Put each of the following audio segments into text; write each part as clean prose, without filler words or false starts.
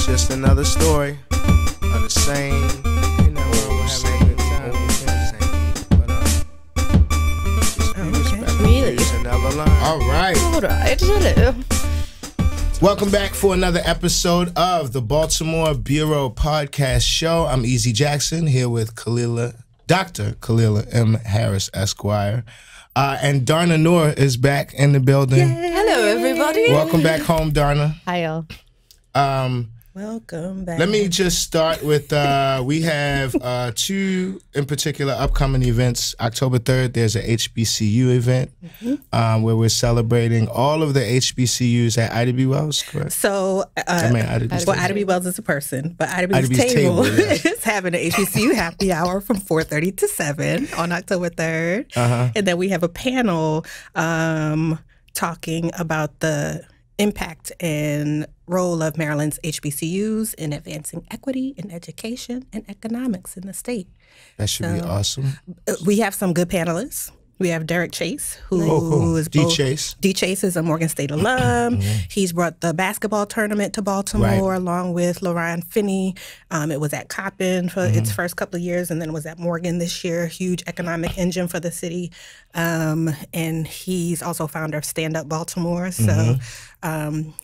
It's just another story of the same. You know, we're having a good time. Really? It's another line. All right. All right. Welcome back for another episode of the Baltimore Bureau Podcast Show. I'm Eze Jackson here with Dr. Khalilah M. Harris, Esquire. And Dharna Noor is back in the building. Yay. Hello, everybody. Welcome back home, Dharna. Hi, y'all. Welcome back. Let me just start with, we have two in particular upcoming events. October 3rd, there's a HBCU event where we're celebrating all of the HBCUs at Ida B. Wells, correct? So, Ida B. Wells is a person, but Ida B's table is having an HBCU happy hour from 4:30 to 7 on October 3rd. And then we have a panel talking about the impact and role of Maryland's HBCUs in advancing equity in education and economics in the state. That should be awesome. We have some good panelists. We have Derek Chase, who is D. Chase. D. Chase is a Morgan State alum. He's brought the basketball tournament to Baltimore along with Lorraine Finney. It was at Coppin for its first couple of years, and then it was at Morgan this year. Huge economic engine for the city. And he's also founder of Stand Up Baltimore. So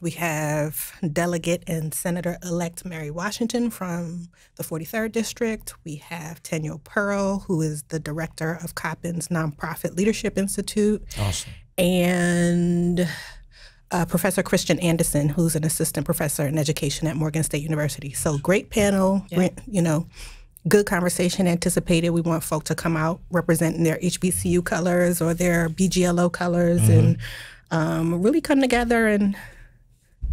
we have Delegate and Senator-elect Mary Washington from the 43rd District. We have Tenyo Pearl, who is the director of Coppin's Nonprofit Leadership Institute. Awesome. And Professor Christian Anderson, who's an assistant professor in education at Morgan State University. So great panel, you know, good conversation anticipated. We want folk to come out representing their HBCU colors or their BGLO colors and really come together and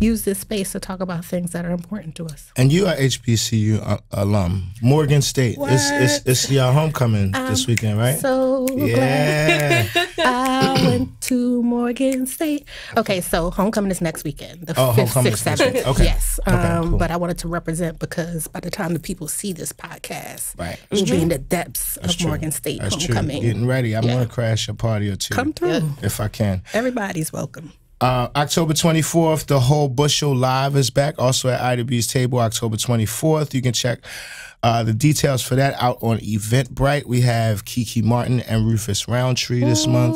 use this space to talk about things that are important to us. And you are HBCU alum, Morgan State. It's your homecoming this weekend, right? So glad I went to Morgan State. Okay, so homecoming is next weekend, the 5th, 6th, 7th. Okay. Yes, cool. but I wanted to represent because by the time the people see this podcast, we'll be in the depths of Morgan State homecoming. Getting ready. I'm going to crash a party or two. Come through. If I can. Everybody's welcome. October 24th, the Whole Bushel Live is back, also at Ida B's table, October 24th. You can check the details for that out on Eventbrite. We have Kiki Martin and Rufus Roundtree this month.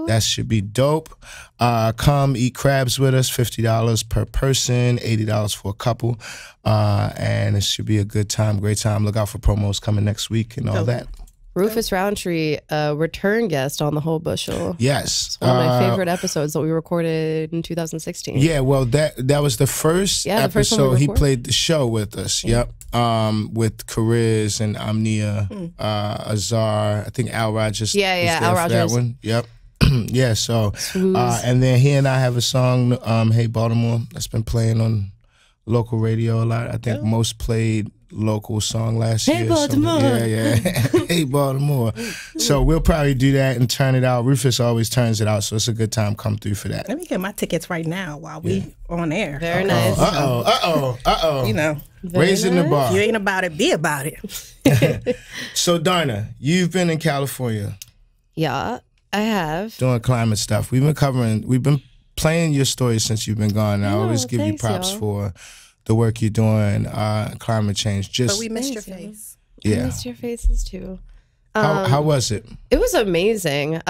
That should be dope. Come eat crabs with us, $50 per person, $80 for a couple. And it should be a good time, great time. Look out for promos coming next week and all that. Rufus Roundtree, return guest on The Whole Bushel. Yes. It's one of my favorite episodes that we recorded in 2016. Yeah, well, that was the first episode he played the show with us. Yep. With Kariz and Amnia, Azar, I think Al Rogers. Yeah, Al Rogers. That one. Yep. Yeah, so, and then he and I have a song, Hey Baltimore, that's been playing on local radio a lot. I think most played local song last year. Hey Baltimore. Yeah. Hey Baltimore. So we'll probably do that and turn it out. Rufus always turns it out, so it's a good time. Come through for that. Let me get my tickets right now while we on air. Very nice. Uh-oh. You know. Raising the bar. If you ain't about it, be about it. So Dharna, you've been in California. Yeah, I have. Doing climate stuff. We've been playing your story since you've been gone. And I always give you props for the work you're doing, climate change. But we missed your face. Yeah. I missed your faces too. How was it? It was amazing.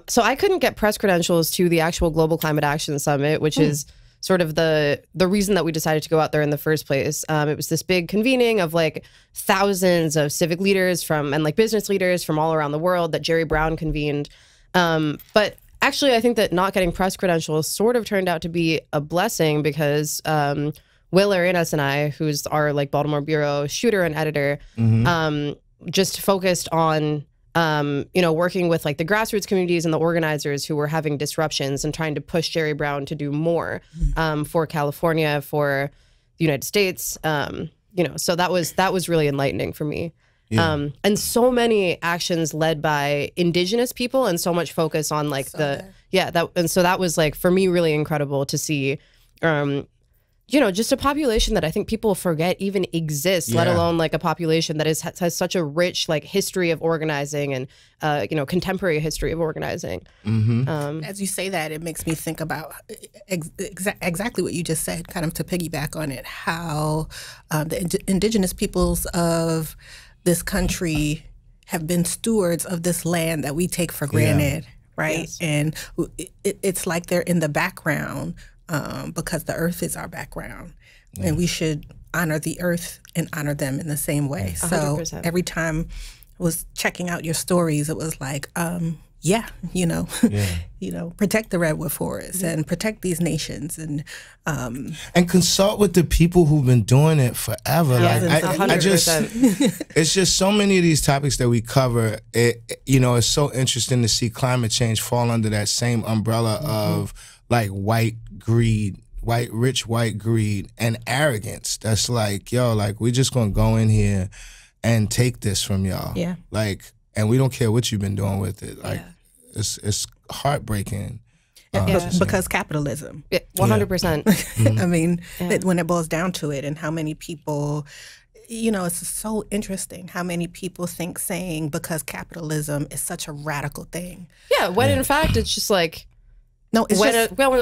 So I couldn't get press credentials to the actual Global Climate Action Summit, which is sort of the reason that we decided to go out there in the first place. It was this big convening of like thousands of civic leaders and like business leaders from all around the world that Jerry Brown convened. But actually, I think that not getting press credentials sort of turned out to be a blessing because Will Arenas and I, who's our like Baltimore Bureau shooter and editor, just focused on working with like the grassroots communities and the organizers who were having disruptions and trying to push Jerry Brown to do more for California, for the United States. So that was really enlightening for me. Yeah. And so many actions led by indigenous people and so much focus on like so that was like for me really incredible to see just a population that I think people forget even exists, let alone like a population that has such a rich like history of organizing and, contemporary history of organizing. As you say that, it makes me think about exactly what you just said, kind of to piggyback on it, how the indigenous peoples of this country have been stewards of this land that we take for granted, right? Yes. And it's like they're in the background because the earth is our background. And we should honor the earth and honor them in the same way. 100%. So every time I was checking out your stories, it was like, protect the redwood forest and protect these nations and consult with the people who've been doing it forever. I just it's just so many of these topics that we cover. It's so interesting to see climate change fall under that same umbrella of like rich white greed and arrogance. That's like, we're just gonna go in here and take this from y'all. Yeah. And we don't care what you've been doing with it. It's heartbreaking. Because capitalism. 100%. I mean, when it boils down to it, and how many people, it's so interesting how many people think saying because capitalism is such a radical thing. Yeah, when in fact it's just like, no, it's when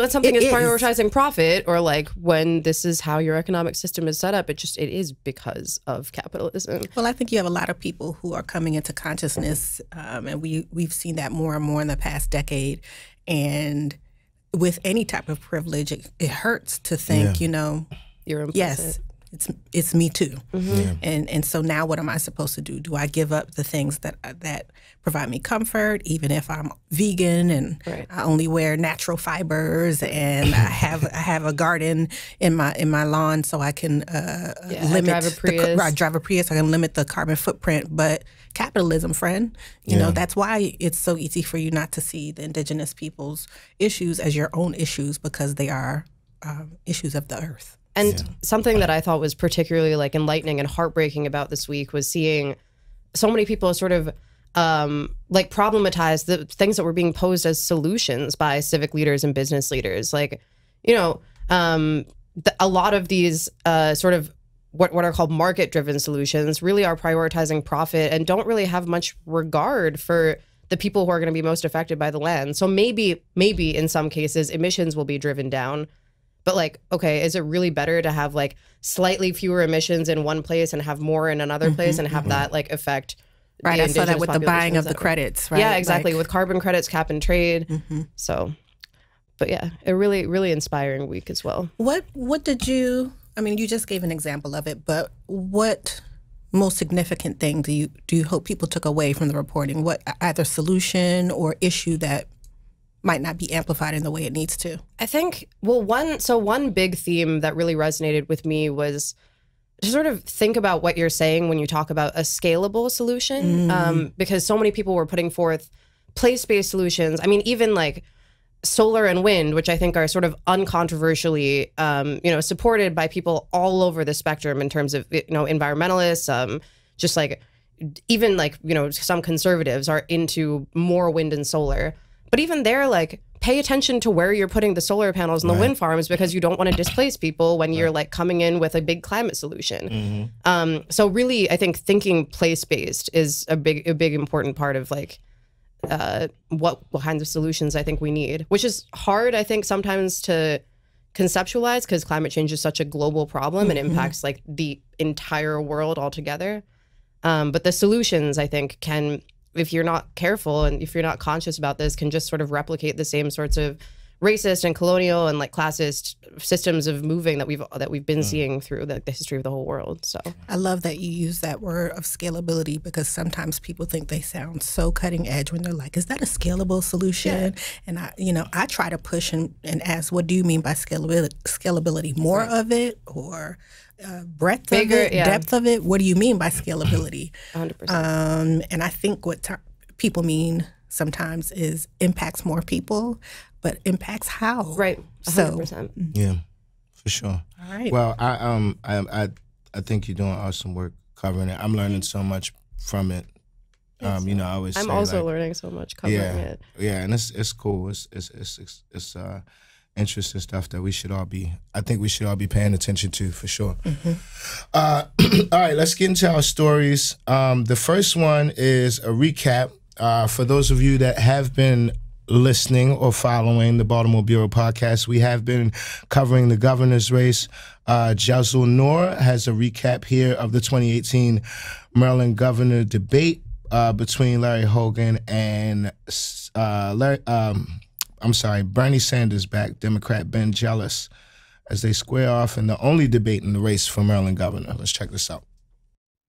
something is prioritizing profit, or like when this is how your economic system is set up, it is because of capitalism. Well, I think you have a lot of people who are coming into consciousness, and we've seen that more and more in the past decade. And with any type of privilege, it hurts to think, you're implicit. Yes, it's me too. And so now what am I supposed to do? Do I give up the things that provide me comfort, even if I'm vegan and I only wear natural fibers and I have a garden in my lawn, so I can limit I drive a Prius. I can limit the carbon footprint. But capitalism, friend, you know, that's why it's so easy for you not to see the indigenous people's issues as your own issues, because they are issues of the earth. And something that I thought was particularly like enlightening and heartbreaking about this week was seeing so many people sort of like problematize the things that were being posed as solutions by civic leaders and business leaders. Like, a lot of these sort of what are called market-driven solutions really are prioritizing profit and don't really have much regard for the people who are going to be most affected by the land. So maybe in some cases emissions will be driven down. But like, okay, is it really better to have like slightly fewer emissions in one place and have more in another place and have that like affect the I saw that with the buying of the credits, right? Yeah, exactly. With carbon credits, cap and trade. So, but yeah, a really, really inspiring week as well. What did you, I mean, you just gave an example of it, but what most significant thing do you hope people took away from the reporting? What either solution or issue that might not be amplified in the way it needs to? I think, well, one big theme that really resonated with me was to sort of think about what you're saying when you talk about a scalable solution, because so many people were putting forth place-based solutions. I mean, even like solar and wind, which I think are sort of uncontroversially, supported by people all over the spectrum in terms of, environmentalists, just like, even like, some conservatives are into more wind and solar. But even there, like, pay attention to where you're putting the solar panels and the wind farms, because you don't want to displace people when you're like coming in with a big climate solution. So really, I think thinking place-based is a big important part of like what kinds of solutions I think we need, which is hard, I think, sometimes to conceptualize because climate change is such a global problem and impacts like the entire world altogether. But the solutions, I think, can, if you're not careful and if you're not conscious about this, can just sort of replicate the same sorts of racist and colonial and like classist systems of moving that we've been seeing through the history of the whole world. So I love that you use that word of scalability, because sometimes people think they sound so cutting edge when they're like, is that a scalable solution? And I try to push and ask, what do you mean by scalability? More of it, or breadth of it, depth of it? What do you mean by scalability? 100%. And I think what people mean sometimes is impacts more people, but impacts how? Right. 100%. So, yeah, for sure. All right. Well, I think you're doing awesome work covering it. I'm learning so much from it. I always I'm say, also like, learning so much covering it. Yeah, and it's cool. It's interesting stuff that I think we should all be paying attention to for sure. All right, let's get into our stories. The first one is a recap. For those of you that have been listening or following the Baltimore Bureau podcast, we have been covering the governor's race. Eze Noor has a recap here of the 2018 Maryland governor debate between Larry Hogan and Bernie Sanders back Democrat Ben Jealous as they square off in the only debate in the race for Maryland governor. Let's check this out.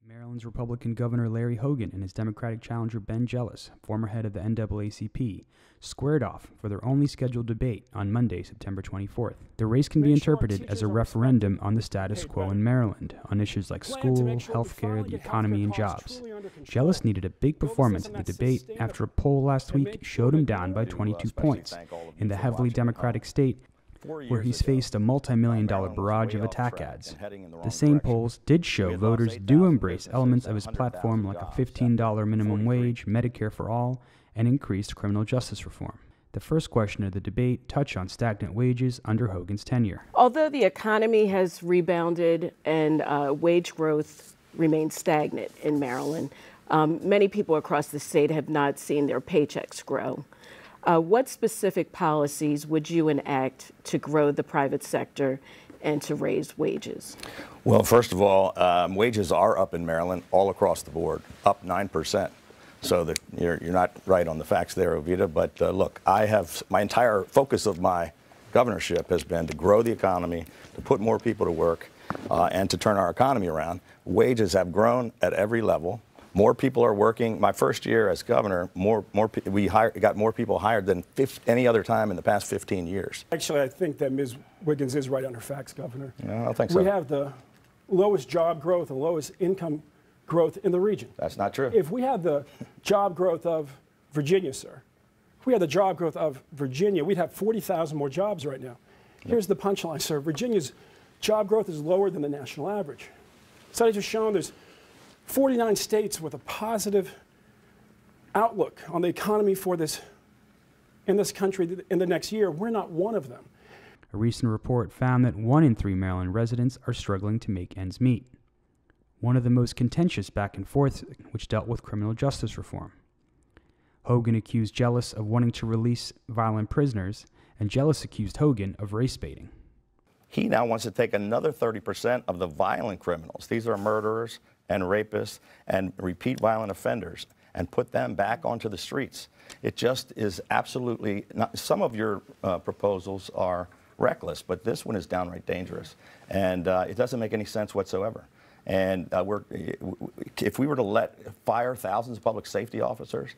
Maryland's Republican Governor Larry Hogan and his Democratic challenger Ben Jealous, former head of the NAACP, squared off for their only scheduled debate on Monday, September 24th. The race can be interpreted as a referendum on the status quo in Maryland on issues like school, health care, the economy, and jobs. Jealous needed a big performance in the debate after a poll last week showed him down by 22 points in the heavily Democratic state where he's faced a multi-million-dollar barrage of attack ads. The same polls did show voters do embrace elements of his platform like a $15 minimum wage, Medicare for all, and increased criminal justice reform. The first question of the debate touched on stagnant wages under Hogan's tenure. Although the economy has rebounded and wage growth remains stagnant in Maryland, many people across the state have not seen their paychecks grow. What specific policies would you enact to grow the private sector and to raise wages? Well, first of all, wages are up in Maryland all across the board, up 9%. So that you're not right on the facts there, Ovita. But look, I have my entire focus of my governorship has been to grow the economy, to put more people to work, and to turn our economy around. Wages have grown at every level. More people are working. My first year as governor, we got more people hired than any other time in the past 15 years. Actually, I think that Ms. Wiggins is right on her facts, Governor. No, I don't think so. We have the lowest job growth and lowest income growth in the region. That's not true. If we had the job growth of Virginia, sir, if we had the job growth of Virginia, we'd have 40,000 more jobs right now. Here's the punchline, sir. Virginia's job growth is lower than the national average. Studies have shown there's 49 states with a positive outlook on the economy for in this country in the next year. We're not one of them. A recent report found that 1 in 3 Maryland residents are struggling to make ends meet. One of the most contentious back and forth, which dealt with criminal justice reform. Hogan accused Jealous of wanting to release violent prisoners, and Jealous accused Hogan of race baiting. He now wants to take another 30% of the violent criminals. These are murderers and rapists and repeat violent offenders, and put them back onto the streets. It just is absolutely not. Some of your proposals are reckless, but this one is downright dangerous, and it doesn't make any sense whatsoever. And if we were to fire thousands of public safety officers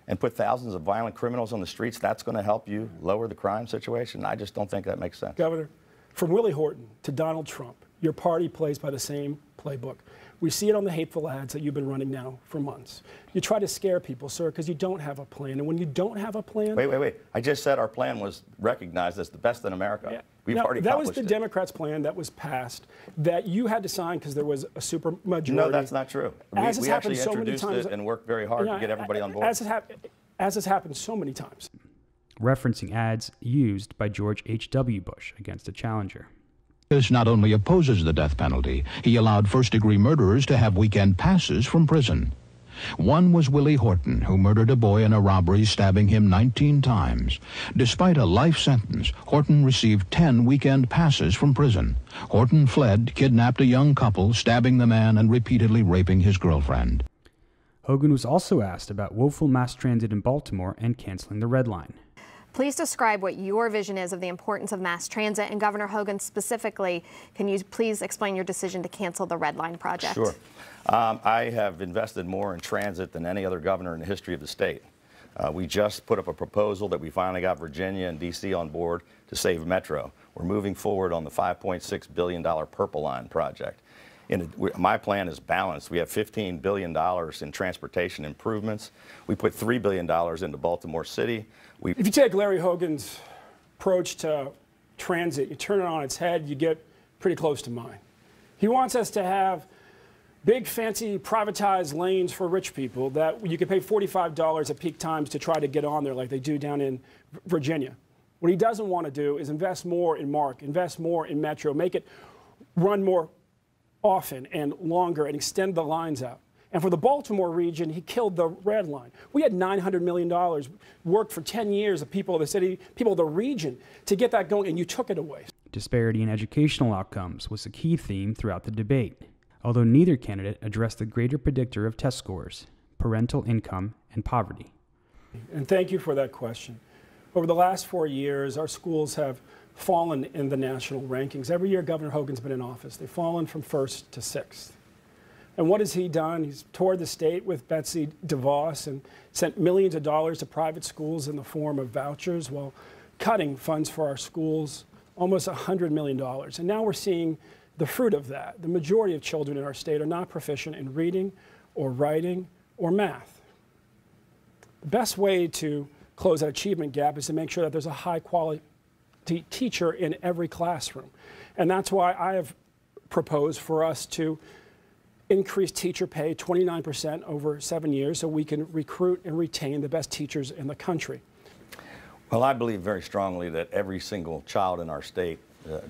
and put thousands of violent criminals on the streets, that's going to help you lower the crime situation? I just don't think that makes sense. Governor, from Willie Horton to Donald Trump, your party plays by the same playbook. We see it on the hateful ads that you've been running now for months. You try to scare people, sir, because you don't have a plan. And when you don't have a plan... Wait. I just said our plan was recognized as the best in America. Yeah. We've already accomplished it. That was the Democrats' plan that was passed, that you had to sign because there was a supermajority. No, that's not true. We actually introduced it and worked very hard to get everybody on board. As has happened so many times. Referencing ads used by George H.W. Bush against a challenger. This not only opposes the death penalty, he allowed first-degree murderers to have weekend passes from prison. One was Willie Horton, who murdered a boy in a robbery, stabbing him 19 times. Despite a life sentence, Horton received 10 weekend passes from prison. Horton fled, kidnapped a young couple, stabbing the man and repeatedly raping his girlfriend. Hogan was also asked about woeful mass transit in Baltimore and canceling the Red Line. Please describe what your vision is of the importance of mass transit, and Governor Hogan specifically, can you please explain your decision to cancel the Red Line project? Sure. I have invested more in transit than any other governor in the history of the state. We just put up a proposal that we finally got Virginia and D.C. on board to save Metro. We're moving forward on the $5.6 billion Purple Line project. My plan is balanced. We have $15 billion in transportation improvements. We put $3 billion into Baltimore City. If you take Larry Hogan's approach to transit, you turn it on its head, you get pretty close to mine. He wants us to have big, fancy, privatized lanes for rich people that you can pay $45 at peak times to try to get on there like they do down in Virginia. What he doesn't want to do is invest more in MARC, invest more in Metro, make it run more often and longer and extend the lines out. And for the Baltimore region, he killed the red line. We had $900 million, worked for 10 years of people of the city, people of the region to get that going, and you took it away. Disparity in educational outcomes was a key theme throughout the debate, although neither candidate addressed the greater predictor of test scores, parental income and poverty. And thank you for that question. Over the last 4 years, our schools have fallen in the national rankings. Every year Governor Hogan's been in office, they've fallen from 1st to 6th. And what has he done? He's toured the state with Betsy DeVos and sent millions of dollars to private schools in the form of vouchers while cutting funds for our schools, almost $100 million. And now we're seeing the fruit of that. The majority of children in our state are not proficient in reading or writing or math. The best way to close that achievement gap is to make sure that there's a high quality teacher in every classroom. And that's why I have proposed for us to increase teacher pay 29% over 7 years so we can recruit and retain the best teachers in the country. Well, I believe very strongly that every single child in our state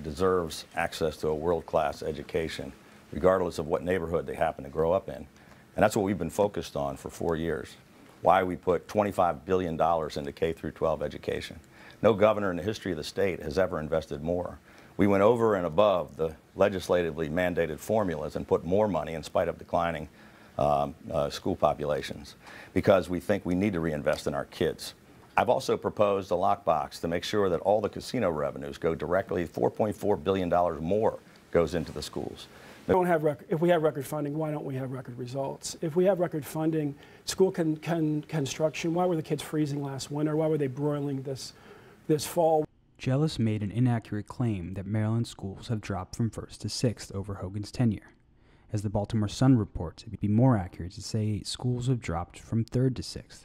deserves access to a world-class education, regardless of what neighborhood they happen to grow up in. And that's what we've been focused on for 4 years. Why we put $25 billion into K-12 education. No governor in the history of the state has ever invested more. We went over and above the legislatively mandated formulas and put more money in spite of declining school populations because we think we need to reinvest in our kids. I've also proposed a lockbox to make sure that all the casino revenues go directly, $4.4 billion more goes into the schools. If we have record funding, why don't we have record results? If we have record funding, school construction, why were the kids freezing last winter? Why were they broiling this fall? Jealous made an inaccurate claim that Maryland schools have dropped from 1st to 6th over Hogan's tenure. As the Baltimore Sun reports, it would be more accurate to say schools have dropped from 3rd to 6th.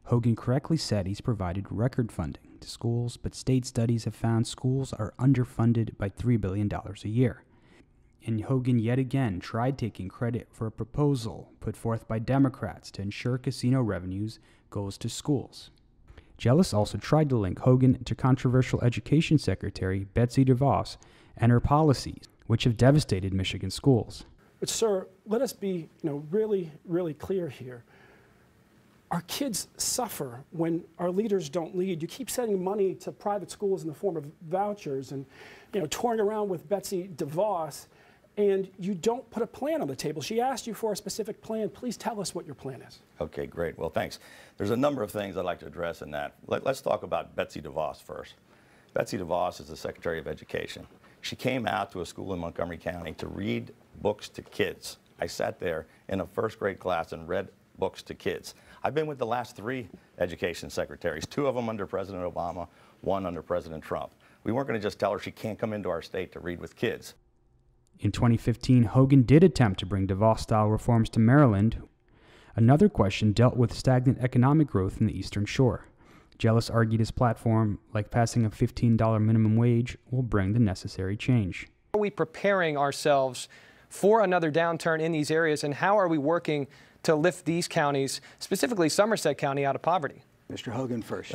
Hogan correctly said he's provided record funding to schools, but state studies have found schools are underfunded by $3 billion a year. And Hogan yet again tried taking credit for a proposal put forth by Democrats to ensure casino revenues goes to schools. Jealous also tried to link Hogan to controversial Education Secretary Betsy DeVos and her policies, which have devastated Michigan schools. But sir, let us be really, really clear here. Our kids suffer when our leaders don't lead. You keep sending money to private schools in the form of vouchers and touring around with Betsy DeVos, and you don't put a plan on the table. She asked you for a specific plan. Please tell us what your plan is. Okay, great. Well, thanks. There's a number of things I'd like to address in that. Let's talk about Betsy DeVos first. Betsy DeVos is the Secretary of Education. She came out to a school in Montgomery County to read books to kids. I sat there in a 1st grade class and read books to kids. I've been with the last 3 education secretaries, 2 of them under President Obama, 1 under President Trump. We weren't going to just tell her she can't come into our state to read with kids. In 2015, Hogan did attempt to bring DeVos-style reforms to Maryland. Another question dealt with stagnant economic growth in the Eastern Shore. Jealous argued his platform, like passing a $15 minimum wage, will bring the necessary change. Are we preparing ourselves for another downturn in these areas, and how are we working to lift these counties, specifically Somerset County, out of poverty? Mr. Hogan first.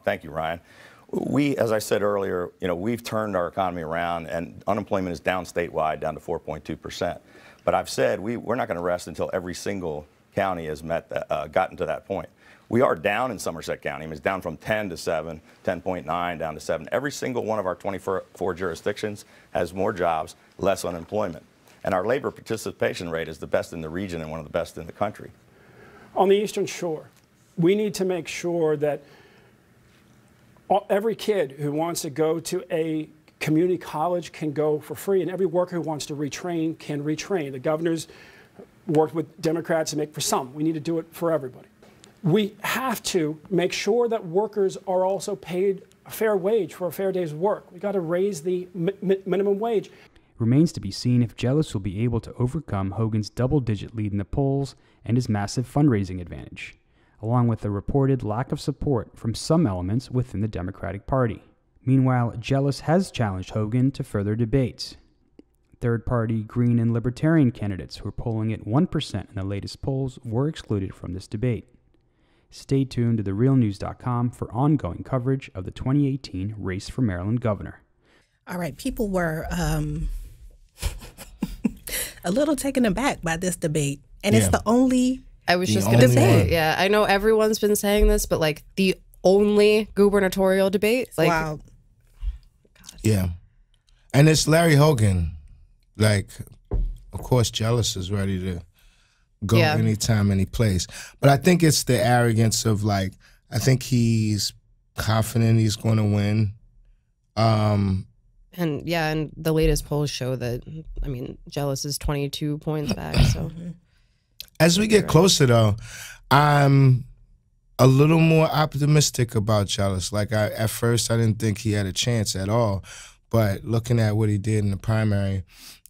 Thank you, Ryan. We, as I said earlier, we've turned our economy around, and unemployment is down statewide, down to 4.2%. But I've said we're not going to rest until every single county has gotten to that point. We are down in Somerset County. It's down from 10 to 7, 10.9 down to 7. Every single one of our 24 jurisdictions has more jobs, less unemployment. And our labor participation rate is the best in the region and one of the best in the country. On the Eastern Shore, we need to make sure that every kid who wants to go to a community college can go for free, and every worker who wants to retrain can retrain. The governor's worked with Democrats to make for some. We need to do it for everybody. We have to make sure that workers are also paid a fair wage for a fair day's work. We've got to raise the minimum wage. It remains to be seen if Jealous will be able to overcome Hogan's double-digit lead in the polls and his massive fundraising advantage, along with the reported lack of support from some elements within the Democratic Party. Meanwhile, Jealous has challenged Hogan to further debates. Third-party Green and Libertarian candidates who are polling at 1% in the latest polls were excluded from this debate. Stay tuned to therealnews.com for ongoing coverage of the 2018 race for Maryland governor. All right, people were a little taken aback by this debate, and it's the only. I was just going to say, yeah, I know everyone's been saying this, but like the only gubernatorial debate, like, wow. Yeah, and it's Larry Hogan. Like, of course, Jealous is ready to go anytime, any place. But I think it's the arrogance of like, I think he's confident he's going to win. And yeah, and the latest polls show that, I mean, Jealous is 22 points back. So as we get closer, though, I'm a little more optimistic about Jealous. Like, at first, I didn't think he had a chance at all. But looking at what he did in the primary,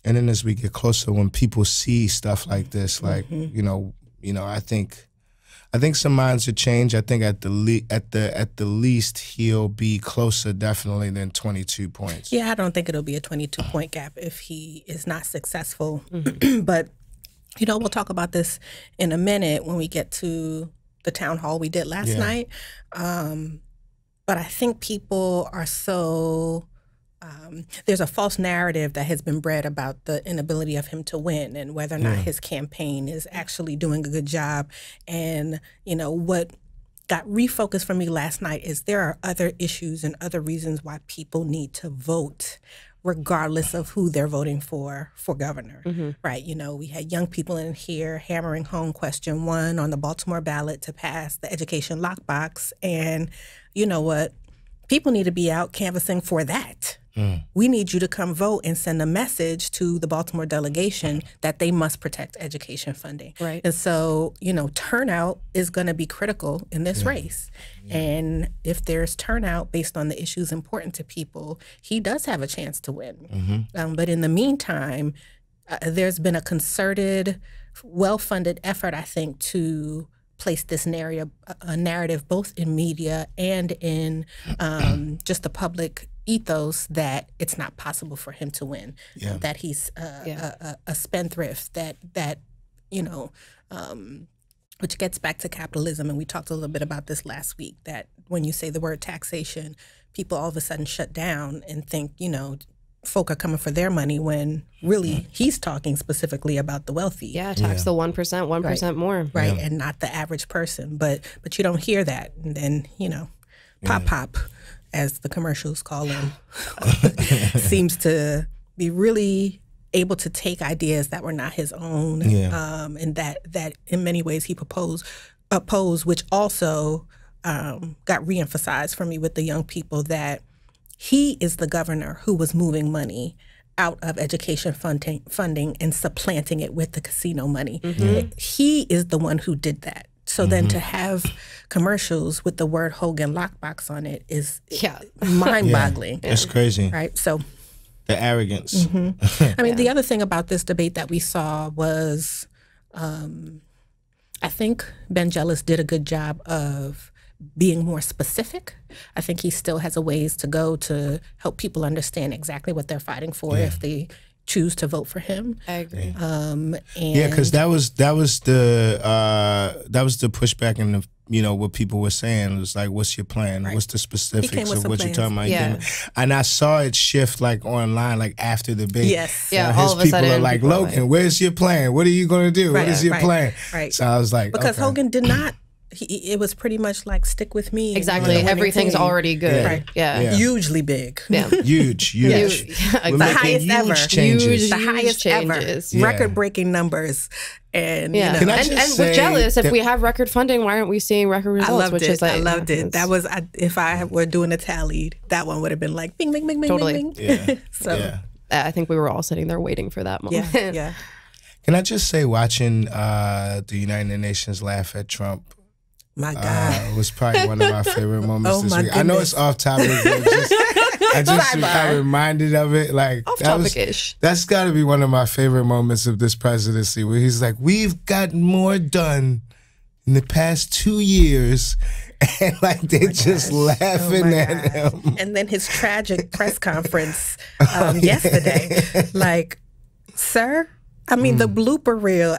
and then as we get closer, when people see stuff like this, like you know, I think some minds would change. I think at the least he'll be closer, definitely, than 22 points. Yeah, I don't think it'll be a 22-point gap if he is not successful. But we'll talk about this in a minute when we get to the town hall we did last night. But I think people are so. There's a false narrative that has been bred about the inability of him to win and whether or not his campaign is actually doing a good job. And, what got refocused for me last night is there are other issues and other reasons why people need to vote regardless of who they're voting for governor, right? We had young people in here hammering home question 1 on the Baltimore ballot to pass the education lockbox. And you know what? People need to be out canvassing for that. We need you to come vote and send a message to the Baltimore delegation that they must protect education funding. Right. And so, turnout is going to be critical in this race. And if there's turnout based on the issues important to people, he does have a chance to win. But in the meantime, there's been a concerted, well-funded effort, I think, to place this narrative both in media and in just the public ethos that it's not possible for him to win, that he's a spendthrift, that which gets back to capitalism. And we talked a little bit about this last week, that when you say the word taxation, people all of a sudden shut down and think, folk are coming for their money when really he's talking specifically about the wealthy. Yeah, tax the 1%, 1% more. Right, and not the average person. But you don't hear that. And then, Pop, as the commercials call him, seems to be really able to take ideas that were not his own, and that in many ways he opposed, which also got reemphasized for me with the young people, that he is the governor who was moving money out of education funding and supplanting it with the casino money. He is the one who did that. So then to have commercials with the word Hogan lockbox on it is mind-boggling. It's crazy. Right? So the arrogance. I mean, the other thing about this debate that we saw was I think Ben Jealous did a good job of being more specific. I think he still has a ways to go to help people understand exactly what they're fighting for if they choose to vote for him. I agree. Because that was the pushback in the what people were saying. It was like, what's your plan? What's the specifics of what you're talking about? And I saw it shift like online, like after the debate. Yes. All of a people sudden are like, Logan, where's your plan? What are you going to do? What is your plan? Right. So I was like, because Hogan did not. It was pretty much like, stick with me. Exactly. Everything's already good. Right. Yeah. Hugely big. Yeah. Huge. The highest ever. Changes. The highest changes. ever. Record-breaking numbers. And, and with Jealous, if we have record funding, why aren't we seeing record results? I loved it. That was, if I were doing a tally, that one would have been like, bing, bing, bing, bing, totally. bing, bing. I think we were all sitting there waiting for that moment. Yeah. Can I just say, watching the United Nations laugh at Trump, my God, was probably one of my favorite moments this week. Goodness. I know it's off topic, but I just got reminded of it. Like, off topic-ish. That's got to be one of my favorite moments of this presidency, where he's like, "We've gotten more done in the past 2 years," and like they're just laughing at him. And then his tragic press conference yesterday, like, sir, I mean, the blooper reel.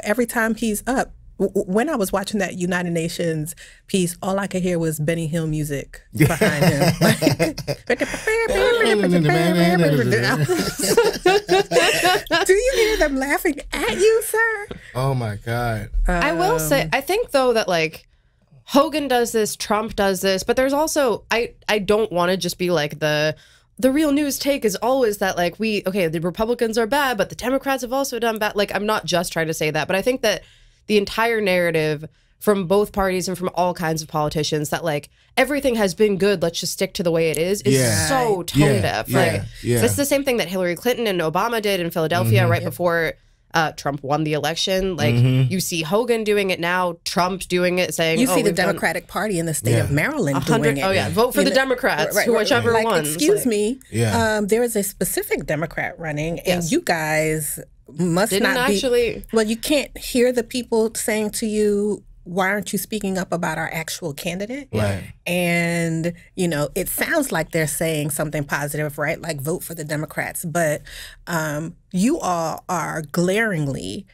Every time he's up, When I was watching that United Nations piece, all I could hear was Benny Hill music behind him. Do you hear them laughing at you, sir? Oh my God. I will say, I think though that like Hogan does this, Trump does this, but there's also, I don't want to just be like the real news take is always that like the Republicans are bad, but the Democrats have also done bad. Like, I'm not just trying to say that, but I think that the entire narrative from both parties and from all kinds of politicians that like everything has been good, let's just stick to the way it is so tone deaf. It's the same thing that Hillary Clinton and Obama did in Philadelphia right before Trump won the election. Like you see Hogan doing it now, Trump doing it, saying you see the Democratic Party in the state of Maryland doing it. Oh yeah, vote for the Democrats, whichever like, one. Excuse me, there is a specific Democrat running, and you guys must not be. Well, you can't hear the people saying to you, why aren't you speaking up about our actual candidate? Right. And, you know, it sounds like they're saying something positive, right? Like vote for the Democrats. But you all are glaringly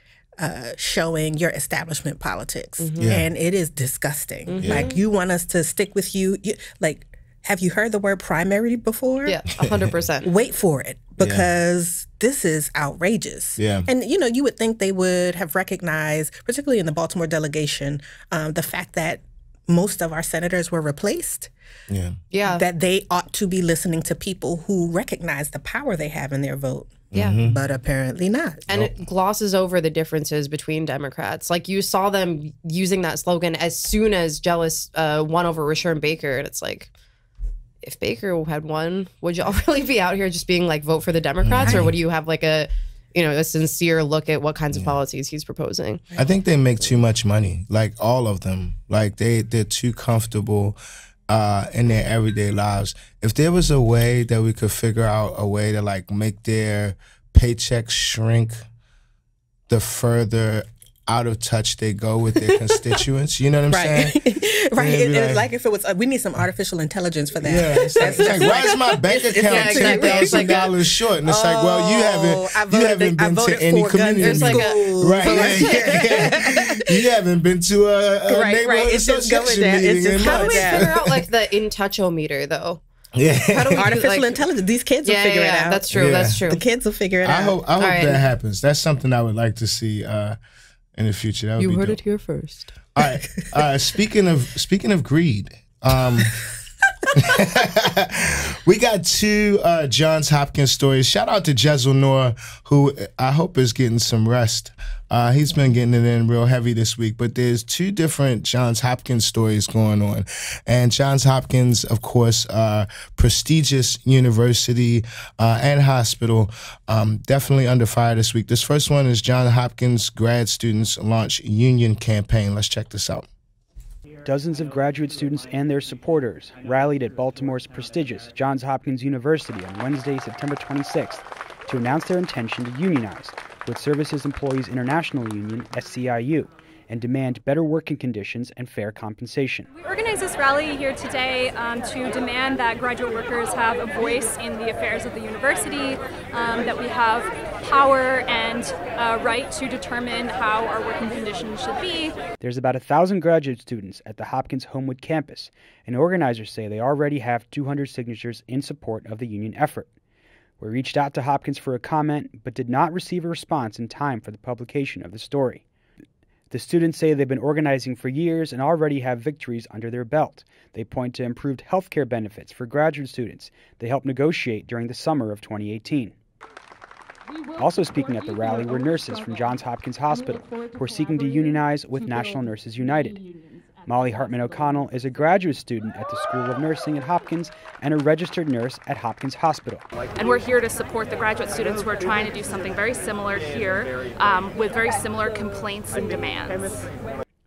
showing your establishment politics. And it is disgusting. Like, you want us to stick with you. Like, have you heard the word primary before? Yeah, 100%. Wait for it, because this is outrageous. Yeah. And, you know, you would think they would have recognized, particularly in the Baltimore delegation, the fact that most of our senators were replaced. Yeah. That they ought to be listening to people who recognize the power they have in their vote. Yeah. But apparently not. And it glosses over the differences between Democrats. Like, you saw them using that slogan as soon as Jealous won over Rashawn Baker. And it's like, if Baker had won, would y'all really be out here just being like, vote for the Democrats? Or would you have like a sincere look at what kinds of policies he's proposing? I think they make too much money, like all of them. Like they're too comfortable in their everyday lives. If there was a way that we could figure out a way to like make their paychecks shrink the further out of touch they go with their constituents, you know what I'm saying? Right. It's like if it was, we need some artificial intelligence for that. Yeah, it's like why is my bank account $10,000 short? And it's like, well, you haven't been to any community school. You haven't been to a neighborhood association meeting. How do we figure out like the in-touch-o-meter though? Yeah, artificial intelligence. These kids will figure it out. That's true. That's true. The kids will figure it out. I hope that happens. That's something I would like to see in the future. That would be heard dope. it here first. All right. Speaking of greed, we got two Johns Hopkins stories. Shout out to Eze Noor, who I hope is getting some rest. He's been getting it in real heavy this week, but there's two different Johns Hopkins stories going on. And Johns Hopkins, of course, prestigious university and hospital, definitely under fire this week. This first one is Johns Hopkins grad students launch union campaign. Let's check this out. Dozens of graduate students and their supporters rallied at Baltimore's prestigious Johns Hopkins University on Wednesday, September 26th, to announce their intention to unionize with Services Employees International Union, SCIU, and demand better working conditions and fair compensation. We organized this rally here today to demand that graduate workers have a voice in the affairs of the university, that we have power and right to determine how our working conditions should be. There's about 1,000 graduate students at the Hopkins Homewood campus, and organizers say they already have 200 signatures in support of the union effort. We reached out to Hopkins for a comment, but did not receive a response in time for the publication of the story. The students say they've been organizing for years and already have victories under their belt. They point to improved health care benefits for graduate students they helped negotiate during the summer of 2018. Also speaking at the rally were nurses from Johns Hopkins Hospital who are seeking to unionize with National Nurses United. Molly Hartman O'Connell is a graduate student at the School of Nursing at Hopkins and a registered nurse at Hopkins Hospital. And we're here to support the graduate students who are trying to do something very similar here with very similar complaints and demands.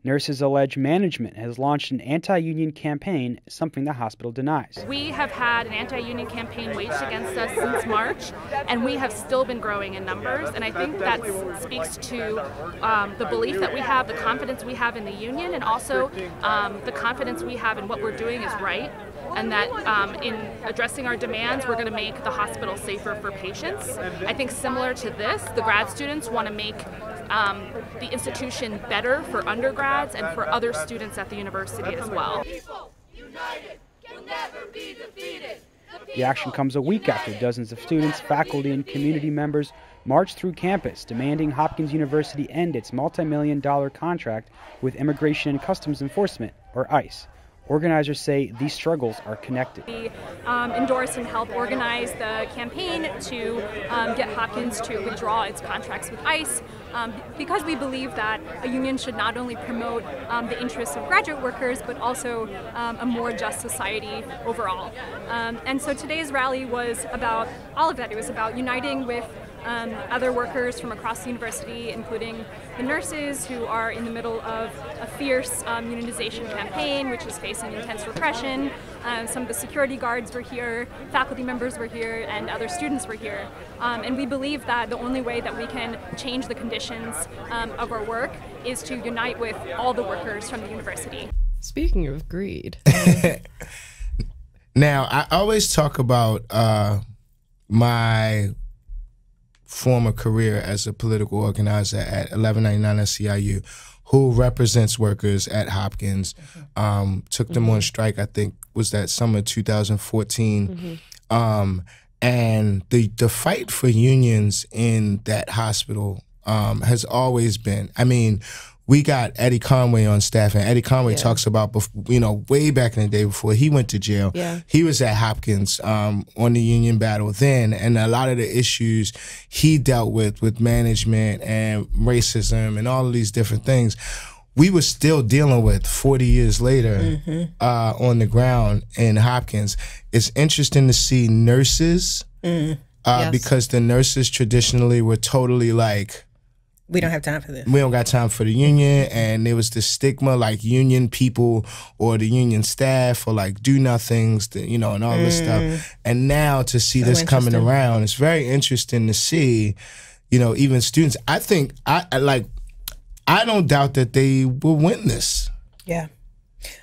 Nurses allege management has launched an anti-union campaign, something the hospital denies. We have had an anti-union campaign waged against us since March, and we have still been growing in numbers. And I think that speaks to the belief that we have, the confidence we have in the union, and also the confidence we have in what we're doing is right. And that in addressing our demands, we're going to make the hospital safer for patients. I think similar to this, the grad students want to make the institution better for undergrads and for other students at the university as well. People united can never be defeated. The action comes a week after dozens of students, faculty, and community members marched through campus demanding Hopkins University end its multi-million-dollar contract with Immigration and Customs Enforcement, or ICE. Organizers say these struggles are connected. We endorsed and helped organize the campaign to get Hopkins to withdraw its contracts with ICE because we believe that a union should not only promote the interests of graduate workers but also a more just society overall. And so today's rally was about all of that. It was about uniting with other workers from across the university, including the nurses who are in the middle of a fierce unionization campaign, which is facing intense repression. Some of the security guards were here, faculty members were here, and other students were here. And we believe that the only way that we can change the conditions of our work is to unite with all the workers from the university. Speaking of greed. Now, I always talk about my former career as a political organizer at 1199 SCIU, who represents workers at Hopkins. Took them on strike, I think, was that summer 2014. And the fight for unions in that hospital has always been, I mean, we got Eddie Conway on staff, and Eddie Conway talks about, you know, way back in the day before he went to jail. He was at Hopkins on the union battle then, and a lot of the issues he dealt with management and racism and all of these different things, we were still dealing with 40 years later on the ground in Hopkins. It's interesting to see nurses because the nurses traditionally were totally like, we don't have time for this. We don't got time for the union, and there was this stigma, like union people or the union staff or like do nothings, you know, and all this stuff. And now to see this coming around, it's very interesting to see, you know, even students. I think I don't doubt that they will win this. Yeah.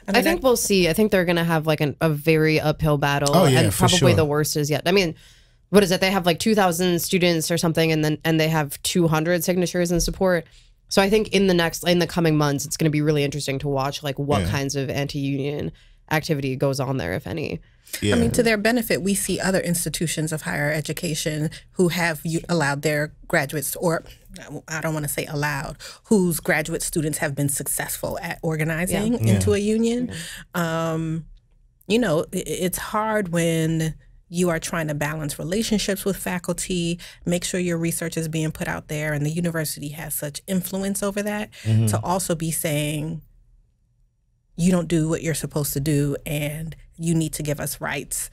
I think we'll see. I think they're going to have like a very uphill battle, and probably the worst is yet. I mean, what is it? They have like 2,000 students or something, and they have 200 signatures in support. So I think in the coming months, it's going to be really interesting to watch like what kinds of anti-union activity goes on there, if any. I mean, to their benefit, we see other institutions of higher education who have allowed their graduates, or I don't want to say allowed, whose graduate students have been successful at organizing into a union. You know, it's hard when you are trying to balance relationships with faculty, make sure your research is being put out there, and the university has such influence over that, to also be saying, you don't do what you're supposed to do, and you need to give us rights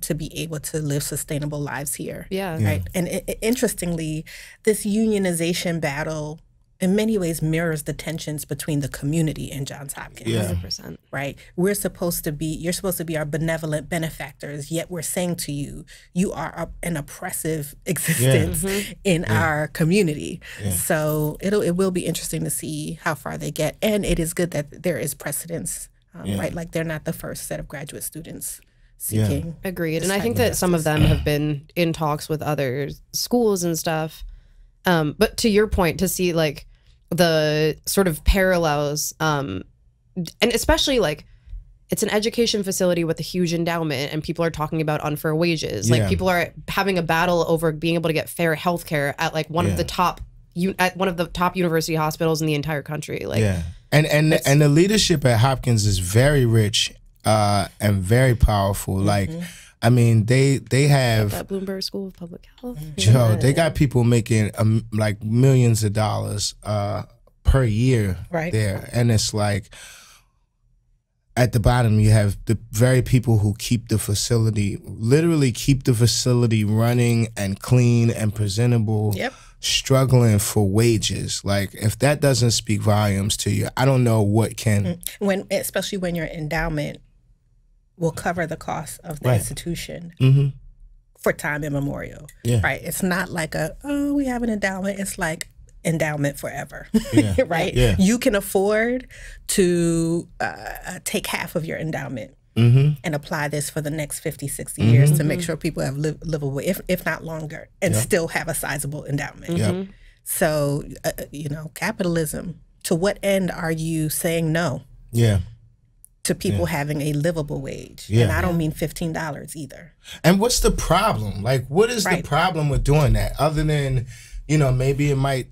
to be able to live sustainable lives here. Right. And interestingly, this unionization battle in many ways mirrors the tensions between the community and Johns Hopkins. 100%. Right? You're supposed to be our benevolent benefactors, yet we're saying to you, you are an oppressive existence in our community. So it will be interesting to see how far they get. And it is good that there is precedence, right? Like they're not the first set of graduate students seeking. Agreed. And I think that some of them have been in talks with other schools and stuff. But to your point, to see like the sort of parallels, and especially like it's an education facility with a huge endowment, and people are talking about unfair wages. Like people are having a battle over being able to get fair healthcare at like one of the top university hospitals in the entire country. Like, and the leadership at Hopkins is very rich and very powerful. Like, I mean, they have that Bloomberg School of Public Health. Joe, they got people making like millions of dollars per year there, and it's like at the bottom you have the very people who keep the facility, literally keep the facility running and clean and presentable. Struggling for wages. Like, if that doesn't speak volumes to you, I don't know what can. Especially when your endowment will cover the cost of the institution for time immemorial. Right? It's not like we have an endowment. It's like endowment forever. Right? You can afford to take half of your endowment and apply this for the next 50, 60 years to make sure people have livable, if not longer, and still have a sizable endowment. So, capitalism, to what end are you saying no? Yeah. To people having a livable wage. Yeah. And I don't mean $15 either. And what's the problem? Like, what is the problem with doing that? Other than, maybe it might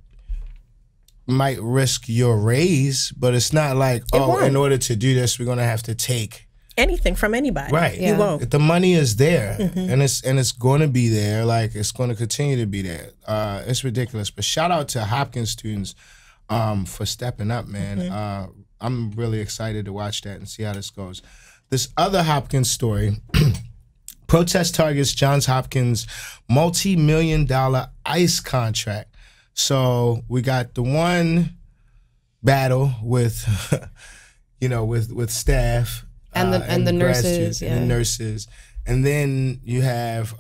risk your raise, but it's not like, in order to do this, we're going to have to take anything from anybody. Right. You won't. The money is there, and it's going to be there. Like, it's going to continue to be there. It's ridiculous. But shout out to Hopkins students for stepping up, man. I'm really excited to watch that and see how this goes. This other Hopkins story, protest targets Johns Hopkins multi-million-dollar ICE contract. So we got the one battle with, with staff and the nurses, and the nurses, and then you have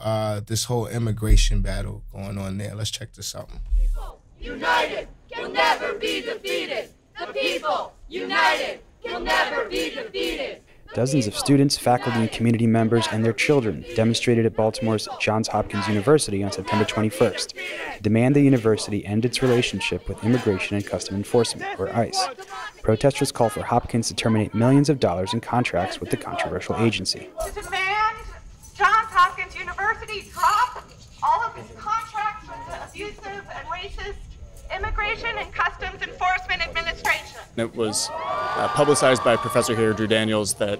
this whole immigration battle going on there. Let's check this out. People united can never be defeated. The people united can never be defeated. Dozens of students, faculty, and community members and their children demonstrated at Baltimore's Johns Hopkins University on September 21st to demand the university end its relationship with Immigration and Customs Enforcement, or ICE. Protesters call for Hopkins to terminate millions of dollars in contracts with the controversial agency. To demand Johns Hopkins University drop all of its contracts with the abusive and racist Immigration and Customs Enforcement Administration. It was publicized by Professor here, Drew Daniels, that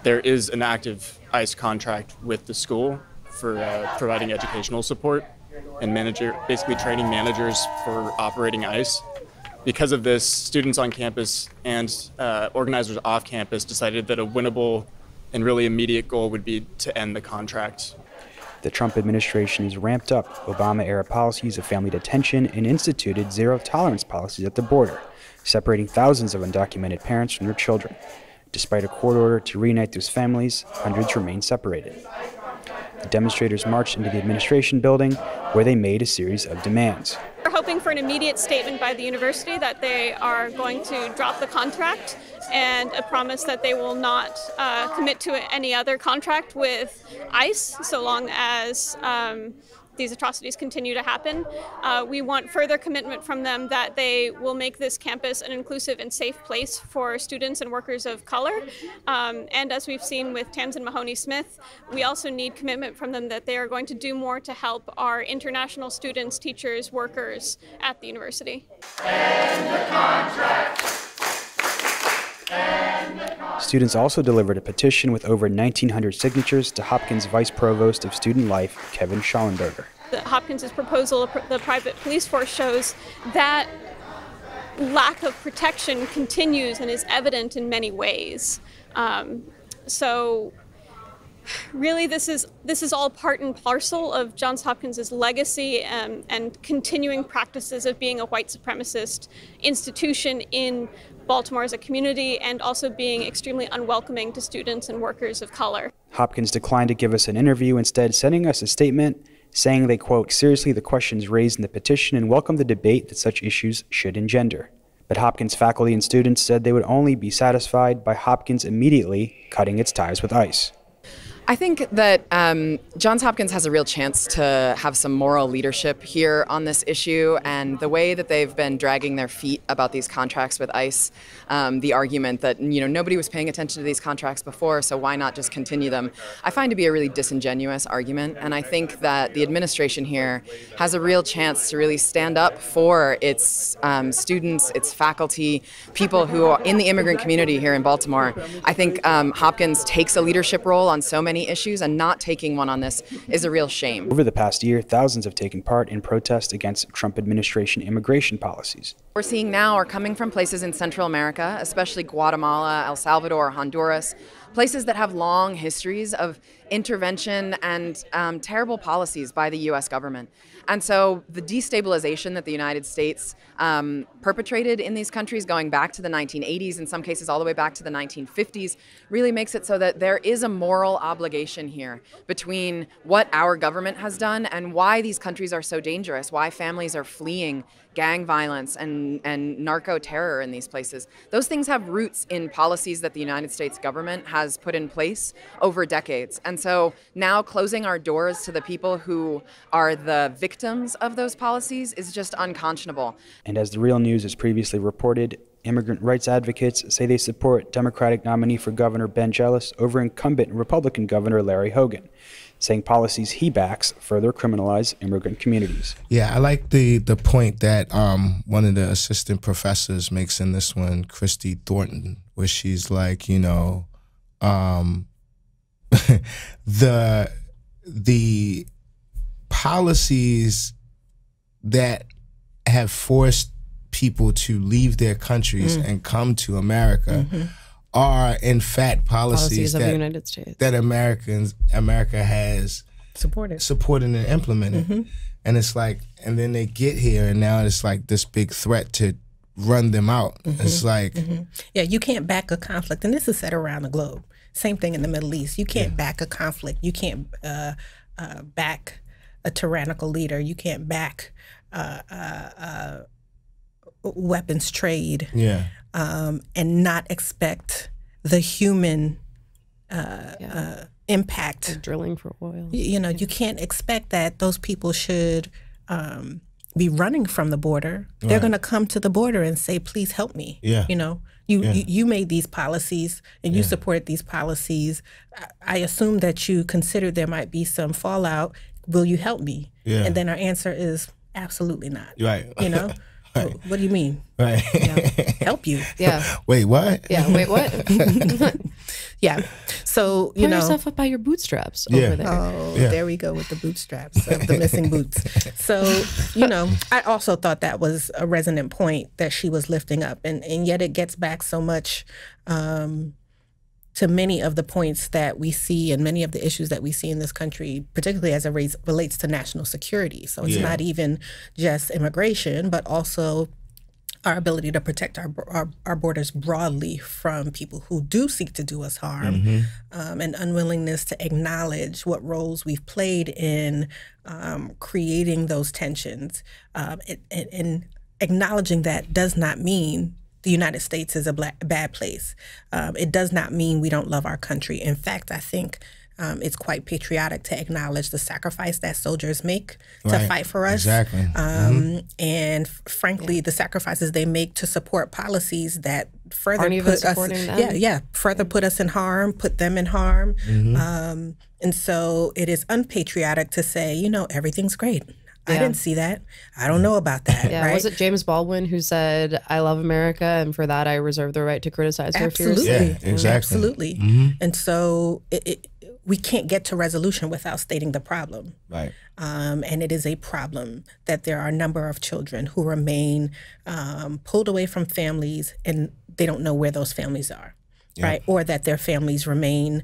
there is an active ICE contract with the school for providing educational support and basically training managers for operating ICE. Because of this, students on campus and organizers off campus decided that a winnable and really immediate goal would be to end the contract. The Trump administration has ramped up Obama-era policies of family detention and instituted zero-tolerance policies at the border, separating thousands of undocumented parents from their children. Despite a court order to reunite those families, hundreds remain separated. The demonstrators marched into the administration building, where they made a series of demands. We're hoping for an immediate statement by the university that they are going to drop the contract and a promise that they will not commit to any other contract with ICE so long as these atrocities continue to happen. We want further commitment from them that they will make this campus an inclusive and safe place for students and workers of color. And as we've seen with Tamsin Mahoney-Smith, we also need commitment from them that they are going to do more to help our international students, teachers, workers at the university. End the contract. Students also delivered a petition with over 1,900 signatures to Hopkins Vice Provost of Student Life, Kevin Schallenberger. Hopkins' proposal, the private police force, shows that lack of protection continues and is evident in many ways. So really this is all part and parcel of Johns Hopkins' legacy and continuing practices of being a white supremacist institution in Baltimore as a community, and also being extremely unwelcoming to students and workers of color. Hopkins declined to give us an interview, instead sending us a statement saying they, quote, seriously the questions raised in the petition and welcome the debate that such issues should engender. But Hopkins faculty and students said they would only be satisfied by Hopkins immediately cutting its ties with ICE. I think that Johns Hopkins has a real chance to have some moral leadership here on this issue, and the way that they've been dragging their feet about these contracts with ICE, the argument that nobody was paying attention to these contracts before, so why not just continue them, I find to be a really disingenuous argument. And I think that the administration here has a real chance to really stand up for its students, its faculty, people who are in the immigrant community here in Baltimore. I think Hopkins takes a leadership role on so many issues, and not taking one on this is a real shame. Over the past year, thousands have taken part in protests against Trump administration immigration policies. We're seeing now are coming from places in Central America, especially Guatemala, El Salvador, Honduras, places that have long histories of intervention and terrible policies by the U.S. government. And so the destabilization that the United States perpetrated in these countries going back to the 1980s, in some cases all the way back to the 1950s, really makes it so that there is a moral obligation here between what our government has done and why these countries are so dangerous, why families are fleeing gang violence and narco terror in these places. Those things have roots in policies that the United States government has has put in place over decades. And so now closing our doors to the people who are the victims of those policies is just unconscionable. And as the Real News has previously reported, immigrant rights advocates say they support Democratic nominee for governor Ben Jealous over incumbent Republican Governor Larry Hogan, saying policies he backs further criminalize immigrant communities. Yeah, I like the point that one of the assistant professors makes in this one, Christy Thornton, where she's like, you know, the policies that have forced people to leave their countries and come to America are in fact policies of that, the United States that America has supported and implemented. And it's like, and then they get here and now it's like this big threat to run them out. It's like, yeah, you can't back a conflict, and this is set around the globe. Same thing in the Middle East. You can't back a conflict. You can't back a tyrannical leader. You can't back weapons trade, and not expect the human impact. Like drilling for oil. You know, you can't expect that those people should be running from the border. They're going to come to the border and say, "Please help me." You know, you made these policies and you supported these policies. I assume that you considered there might be some fallout. Will you help me? And then our answer is absolutely not. You know. Right. What do you mean? Right. Help you. Wait, what? Wait, what? So, you Pull know. yourself up by your bootstraps over there. Oh, there we go with the bootstraps of the missing boots. So, you know, I also thought that was a resonant point that she was lifting up. And yet it gets back so much to many of the points that we see and many of the issues that we see in this country, particularly as it relates to national security. So it's not even just immigration, but also our ability to protect our borders broadly from people who do seek to do us harm, and unwillingness to acknowledge what roles we've played in creating those tensions. And acknowledging that does not mean the United States is a bad place. It does not mean we don't love our country. In fact, I think it's quite patriotic to acknowledge the sacrifice that soldiers make to fight for us. And frankly, the sacrifices they make to support policies that further put us, further put us in harm, put them in harm. And so it is unpatriotic to say, you know, everything's great. I didn't see that. I don't know about that. Right? Was it James Baldwin who said, "I love America, and for that I reserve the right to criticize her fears"? Absolutely. And so we can't get to resolution without stating the problem. And it is a problem that there are a number of children who remain pulled away from families and they don't know where those families are. Or that their families remain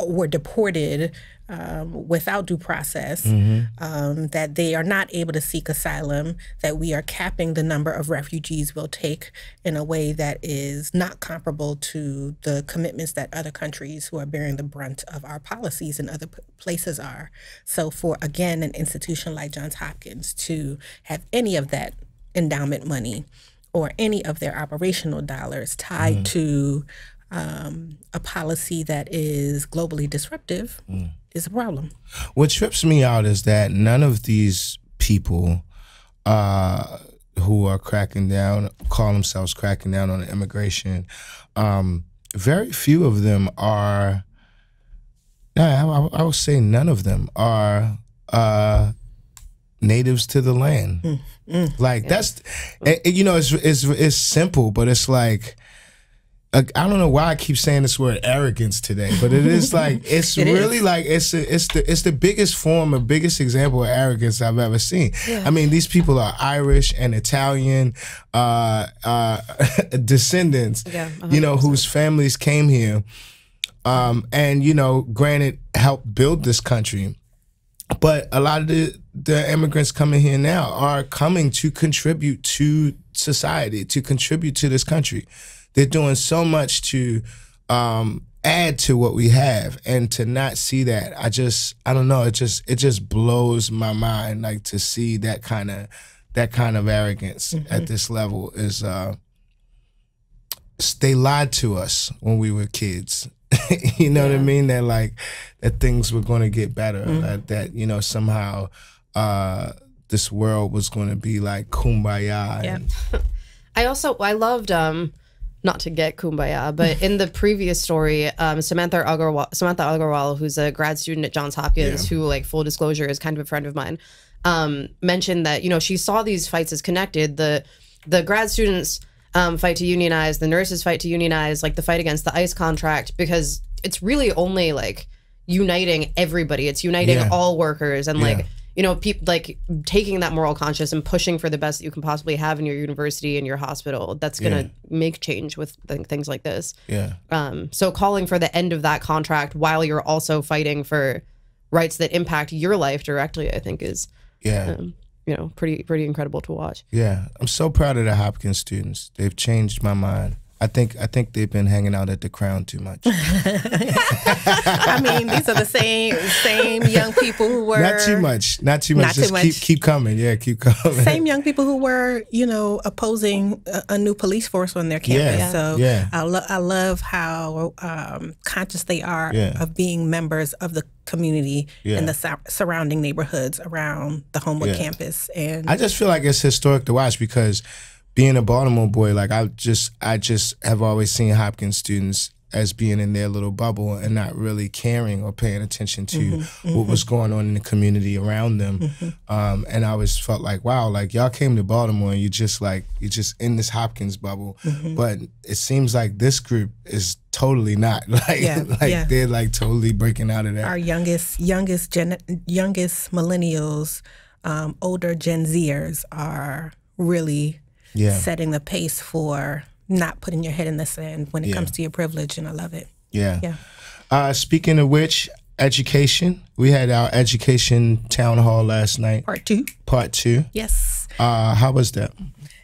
were deported without due process, that they are not able to seek asylum, that we are capping the number of refugees we'll take in a way that is not comparable to the commitments that other countries who are bearing the brunt of our policies in other places are. So for, again, an institution like Johns Hopkins to have any of that endowment money or any of their operational dollars tied to a policy that is globally disruptive is a problem. What trips me out is that none of these people who are cracking down, call themselves cracking down on immigration, very few of them are, I would say none of them are natives to the land. Like that's, you know, it's simple, but it's like, I don't know why I keep saying this word arrogance today, but it is like, it's really like, it's the biggest form, biggest example of arrogance I've ever seen. I mean, these people are Irish and Italian descendants, you know, whose families came here, and, you know, granted, helped build this country. But a lot of the immigrants coming here now are coming to contribute to society, to contribute to this country. They're doing so much to add to what we have, and to not see that, I don't know, it just blows my mind. Like, to see that kind of arrogance at this level is they lied to us when we were kids. You know what I mean? That like that things were going to get better. That you know somehow this world was going to be like kumbaya. Yeah. I loved not to get kumbaya, but in the previous story, Samantha Agarwal, who's a grad student at Johns Hopkins, who, like, full disclosure, is kind of a friend of mine, mentioned that, you know, she saw these fights as connected. The grad students fight to unionize, the nurses fight to unionize, like the fight against the ICE contract, because it's really only like uniting everybody. It's uniting all workers and like, you know, people like taking that moral conscience and pushing for the best that you can possibly have in your university and your hospital. That's going to make change with things like this. Yeah. So calling for the end of that contract while you're also fighting for rights that impact your life directly, I think is, you know, pretty incredible to watch. Yeah. I'm so proud of the Hopkins students. They've changed my mind. I think they've been hanging out at the Crown too much. I mean, these are the same young people who were not too much. Just keep coming. Yeah, keep coming. Same young people who were, you know, opposing a new police force on their campus. So I love how conscious they are of being members of the community and the surrounding neighborhoods around the Homewood campus. And I just feel like it's historic to watch because being a Baltimore boy, like I just have always seen Hopkins students as being in their little bubble and not really caring or paying attention to what was going on in the community around them. And I always felt like, wow, like y'all came to Baltimore and you're just in this Hopkins bubble. But it seems like this group is totally not they're like totally breaking out of that. Our youngest millennials, older Gen Zers are really setting the pace for not putting your head in the sand when it comes to your privilege, and I love it. Speaking of which, education. We had our education town hall last night. Part two. Yes. How was that?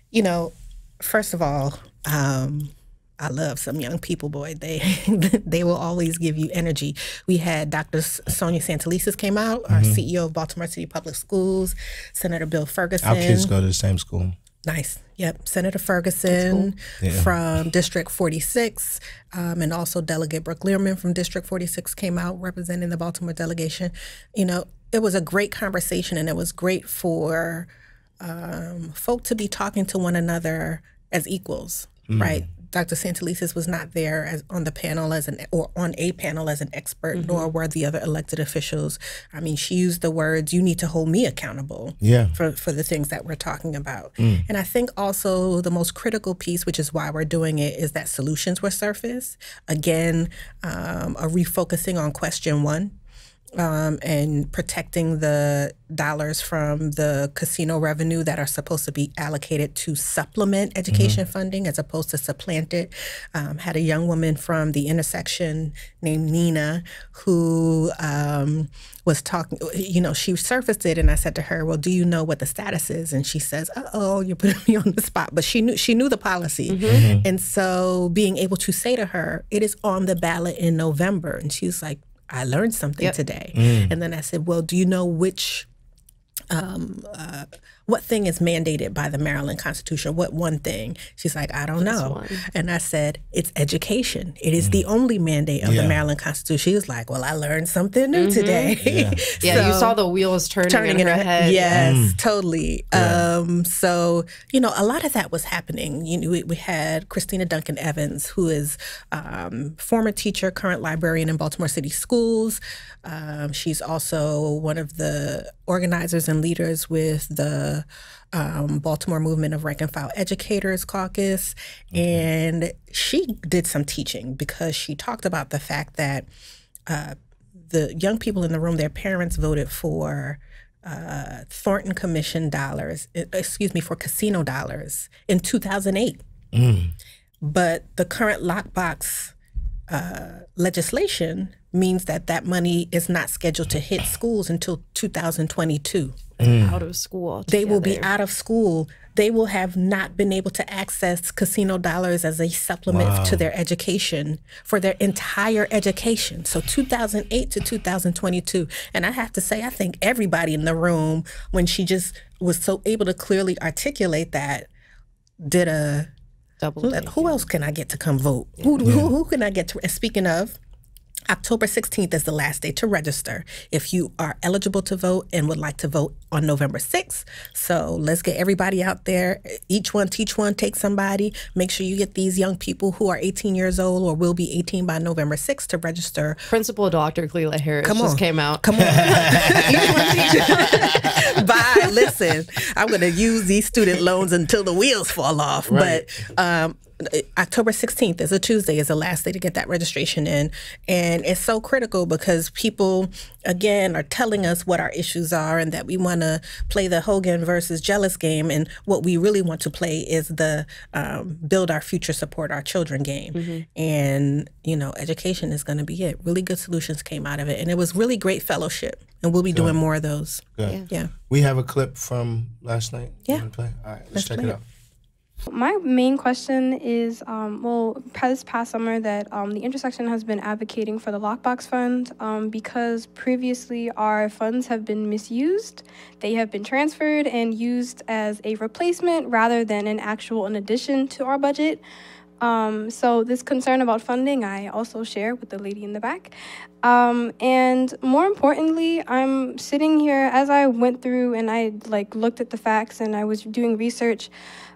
You know, first of all, I love some young people, boy. They will always give you energy. We had Dr. Sonia Santelises came out, our CEO of Baltimore City Public Schools, Senator Bill Ferguson. Our kids go to the same school. Nice. Yep. Senator Ferguson from District 46 and also Delegate Brooke Learman from District 46 came out representing the Baltimore delegation. You know, it was a great conversation and it was great for folk to be talking to one another as equals, right? Dr. Santelises was not there on a panel as an expert, nor were the other elected officials. I mean, she used the words, "You need to hold me accountable for the things that we're talking about." And I think also the most critical piece, which is why we're doing it, is that solutions were surfaced. Again, a refocusing on question one. And protecting the dollars from the casino revenue that are supposed to be allocated to supplement education funding as opposed to supplant it. Had a young woman from the intersection named Nina who was talking, you know, she surfaced it and I said to her, well, do you know what the status is? And she says, uh-oh, you're putting me on the spot. But she knew the policy. And so being able to say to her, it is on the ballot in November. And she was like, I learned something today. And then I said, well, do you know which, what thing is mandated by the Maryland Constitution? What one thing? She's like, I don't know. And I said, it's education. It is the only mandate of the Maryland Constitution. She was like, well, I learned something new today. So, you saw the wheels turning in her head. Yes, totally. So, you know, a lot of that was happening. You know, we had Christina Duncan Evans, who is former teacher, current librarian in Baltimore City Schools. She's also one of the organizers and leaders with the Baltimore Movement of Rank and File Educators Caucus. And she did some teaching because she talked about the fact that the young people in the room, their parents voted for Thornton Commission dollars, for casino dollars in 2008. But the current lockbox legislation means that money is not scheduled to hit schools until 2022. Out of school altogether. They will be out of school. They will have not been able to access casino dollars as a supplement to their education for their entire education. So 2008 to 2022. And I have to say, I think everybody in the room, when she just was so able to clearly articulate that, did a Who else can I get to come vote? Who can I get to? And speaking of, October 16th is the last day to register if you are eligible to vote and would like to vote on November 6th. So let's get everybody out there. Each one, teach one, take somebody. Make sure you get these young people who are 18 years old or will be 18 by November 6th to register. Principal Dr. Khalilah Harris just came out. Come on. Each one, teach. Bye. Listen, I'm going to use these student loans until the wheels fall off. Right. But October 16th is a Tuesday, is the last day to get that registration in. And it's so critical because people, again, are telling us what our issues are and that we want to play the Hogan versus Jealous game. And what we really want to play is the build our future, support our children game. And, you know, education is going to be it. Really good solutions came out of it. And it was really great fellowship. And we'll be doing more of those. Good. Yeah. We have a clip from last night. Yeah. You wanna play? All right, let's check it out. My main question is, this past summer that the intersection has been advocating for the lockbox fund because previously our funds have been misused. They have been transferred and used as a replacement rather than an addition to our budget. So this concern about funding, I also share with the lady in the back. And more importantly, I'm sitting here as I went through and I looked at the facts and I was doing research.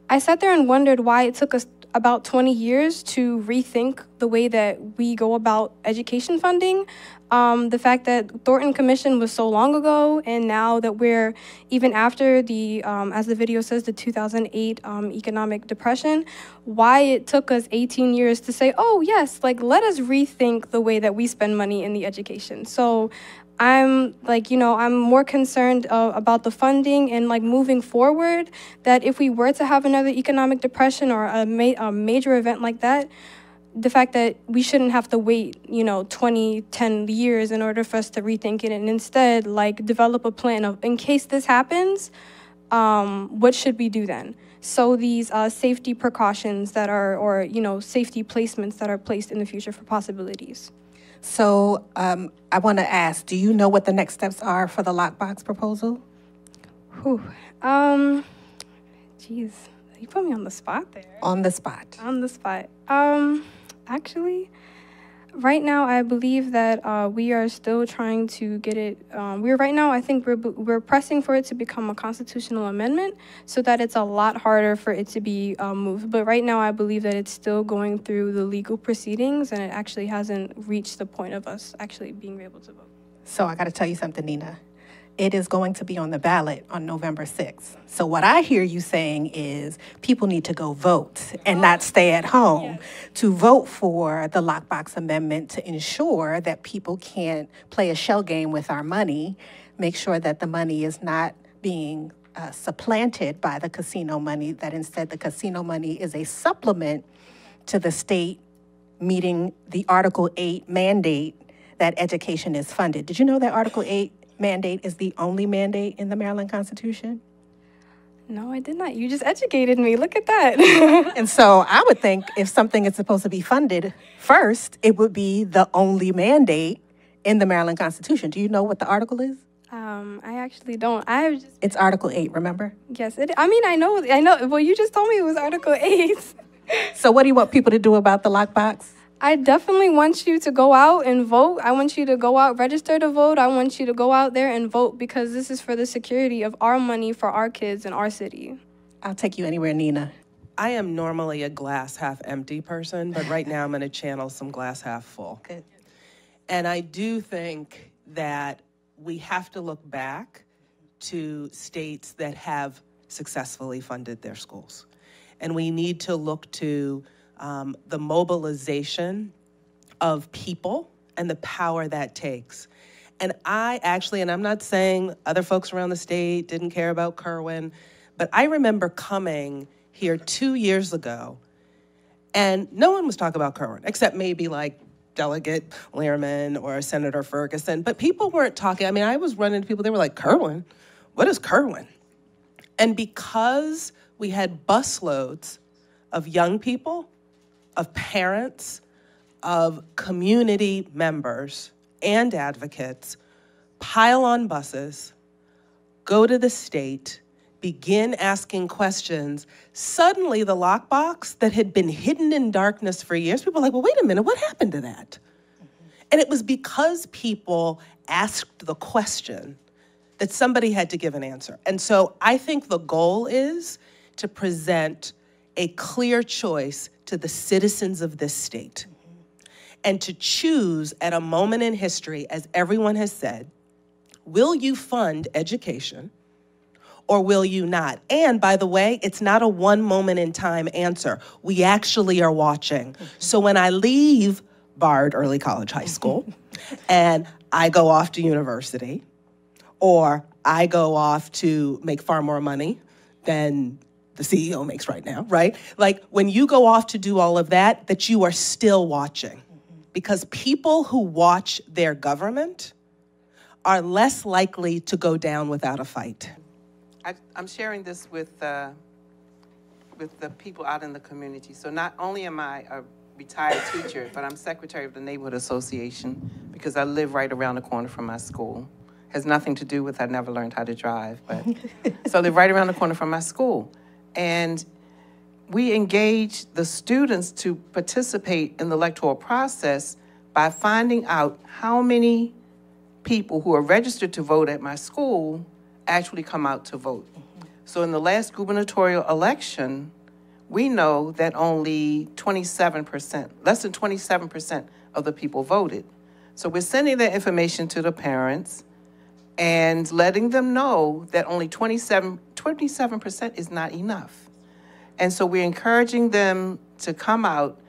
I sat there and wondered why it took us about 20 years to rethink the way that we go about education funding. The fact that Thornton Commission was so long ago, and now that we're, even after the, as the video says, the 2008 economic depression, why it took us 18 years to say, oh yes, let us rethink the way that we spend money in the education. So I'm I'm more concerned about the funding and moving forward, that if we were to have another economic depression or a major event like that, the fact that we shouldn't have to wait, 10 years in order for us to rethink it, and instead develop a plan of, in case this happens, what should we do then? So these safety precautions that are, or safety placements that are placed in the future for possibilities. So I want to ask, do you know what the next steps are for the lockbox proposal? Geez, you put me on the spot there. On the spot. On the spot. Actually, right now I believe that we are still trying to get it. I think we're pressing for it to become a constitutional amendment so that it's a lot harder for it to be moved. But right now I believe that it's still going through the legal proceedings and it actually hasn't reached the point of us actually being able to vote. So I got to tell you something, Nina. It is going to be on the ballot on November 6th. So what I hear you saying is people need to go vote and not stay at home to vote for the lockbox amendment to ensure that people can't play a shell game with our money, make sure that the money is not being supplanted by the casino money, that instead the casino money is a supplement to the state meeting the Article 8 mandate that education is funded. Did you know that Article 8 mandate is the only mandate in the Maryland Constitution? No, I did not. You just educated me. Look at that. And so I would think if something is supposed to be funded first, it would be the only mandate in the Maryland Constitution. Do you know what the article is? I actually don't. It's Article 8, remember? Yes, I know. Well, you just told me it was Article 8. So what do you want people to do about the lockbox? I definitely want you to go out and vote. I want you to go out, register to vote. I want you to go out there and vote because this is for the security of our money for our kids in our city. I'll take you anywhere, Nina. I am normally a glass half empty person, but right now I'm going to channel some glass half full. Good. And I do think that we have to look back to states that have successfully funded their schools. And we need to look to the mobilization of people and the power that takes. And I actually, and I'm not saying other folks around the state didn't care about Kirwan, but I remember coming here 2 years ago and no one was talking about Kirwan, except maybe Delegate Lehrman or Senator Ferguson, but people weren't talking. I mean, I was running to people, they were like, Kirwan? What is Kirwan? And because we had busloads of young people, of parents, of community members and advocates pile on buses, go to the state, begin asking questions, suddenly the lockbox that had been hidden in darkness for years, people were like, well, wait a minute, what happened to that? And it was because people asked the question that somebody had to give an answer. And so I think the goal is to present a clear choice to the citizens of this state and to choose at a moment in history, as everyone has said, will you fund education or will you not? And by the way, it's not a one moment in time answer. We actually are watching. So when I leave Bard Early College High School and I go off to university, or I go off to make far more money than the CEO makes right now, right? Like when you go off to do all of that, that you are still watching. Because people who watch their government are less likely to go down without a fight. I'm sharing this with the people out in the community. So not only am I a retired teacher, but I'm secretary of the Neighborhood Association because I live right around the corner from my school. Has nothing to do with I never learned how to drive, but so I live right around the corner from my school. And we engage the students to participate in the electoral process by finding out how many people who are registered to vote at my school actually come out to vote. So in the last gubernatorial election, we know that only 27%, less than 27% of the people voted. So we're sending that information to the parents and letting them know that only 27% is not enough. And so we're encouraging them to come out,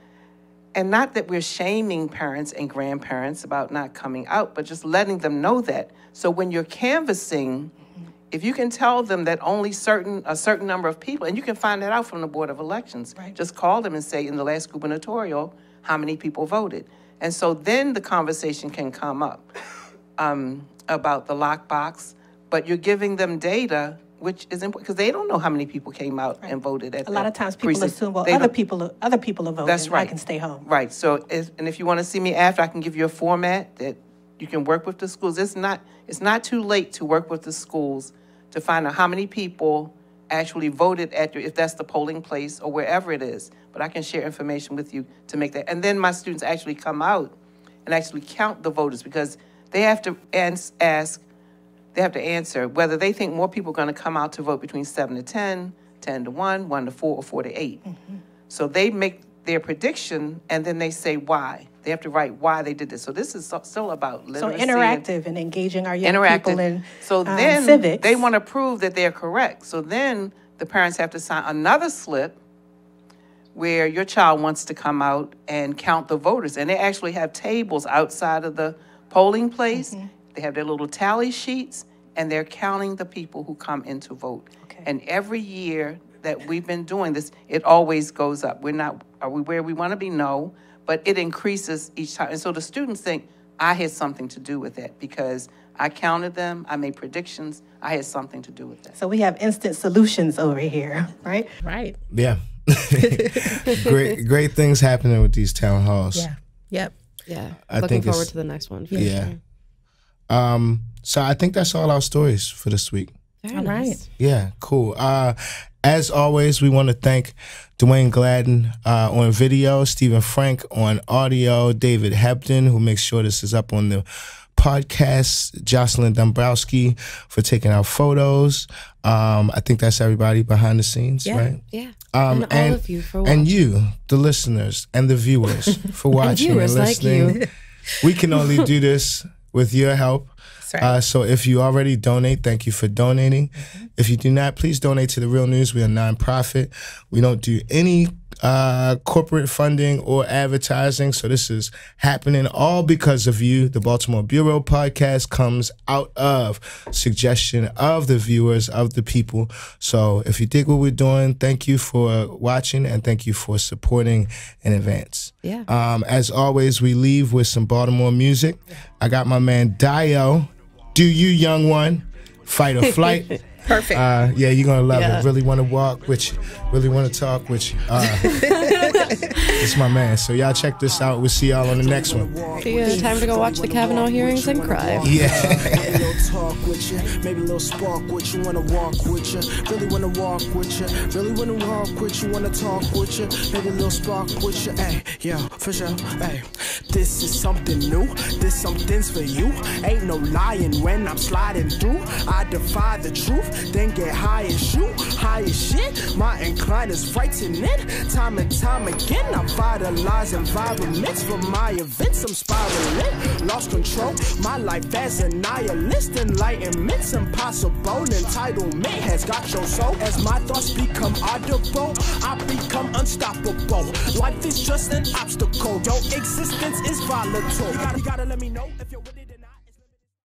and not that we're shaming parents and grandparents about not coming out, but just letting them know that. So when you're canvassing, if you can tell them that only a certain number of people, and you can find that out from the Board of Elections, right. Just call them and say, in the last gubernatorial, how many people voted? And so then the conversation can come up about the lockbox, but you're giving them data, which is important, because they don't know how many people came out and voted at a lot of times people precinct. assume, well, other people are voting, that's right. I can stay home. Right, so, and if you want to see me after, I can give you a format that you can work with the schools. It's not too late to work with the schools to find out how many people actually voted at if that's the polling place or wherever it is. But I can share information with you to make that. And then my students actually come out and actually count the voters, because they have to they have to answer whether they think more people are going to come out to vote between 7 to 10, 10 to 1, 1 to 4, or 4 to 8. Mm-hmm. So they make their prediction, and then they say why. They have to write why they did this. So this is still about literacy. So interactive and engaging our young people in so then civics. They want to prove that they're correct. So then the parents have to sign another slip where your child wants to come out and count the voters. And they actually have tables outside of the polling place. Mm-hmm. They have their little tally sheets, and they're counting the people who come in to vote. Okay. And every year that we've been doing this, it always goes up. Are we where we want to be? No, but it increases each time. And so the students think, I had something to do with that because I counted them, I made predictions, I had something to do with that. So we have instant solutions over here, right? Right. Yeah. Great things happening with these town halls. Yeah. Yep. Yeah. I Looking think forward to the next one. Yeah. Sure. So I think that's all our stories for this week. All right. Yeah, cool. As always, we want to thank Dwayne Gladden on video, Stephen Frank on audio, David Hebden, who makes sure this is up on the podcast, Jocelyn Dombrowski for taking our photos. I think that's everybody behind the scenes, right? Yeah. And all of you for watching. And you, the listeners and the viewers, for watching and listening. Like you. We can only do this with your help. Right. So if you already donate, thank you for donating. Mm-hmm. If you do not, please donate to The Real News. We are a nonprofit. We don't do any corporate funding or advertising. So this is happening all because of you. The Baltimore Bureau podcast comes out of suggestion of the viewers, of the people. So if you dig what we're doing, thank you for watching and thank you for supporting in advance. Yeah. As always, we leave with some Baltimore music. I got my man Dio. Do you, young one? Fight or flight. Perfect. Yeah, you're gonna love it. Really want to walk with you. Really want to talk with you. It's my man. So y'all check this out. We'll see y'all on the next one. Time to go watch the Kavanaugh hearings and cry. Yeah. Talk with you, maybe a little spark with you, wanna walk with you, really wanna walk with you, really wanna walk with you, wanna talk with you, maybe a little spark with you, hey, yo, for sure, hey. This is something new, this something's for you, ain't no lying when I'm sliding through, I defy the truth, then get high and shoot, high as shit, my incline is frightening, time and time again, I vitalize environments for my events, I'm spiraling, lost control, my life as a nihilist, enlightenment's impossible, entitlement has got your soul, as my thoughts become audible, I become unstoppable, life is just an obstacle, your existence is volatile, you gotta let me know if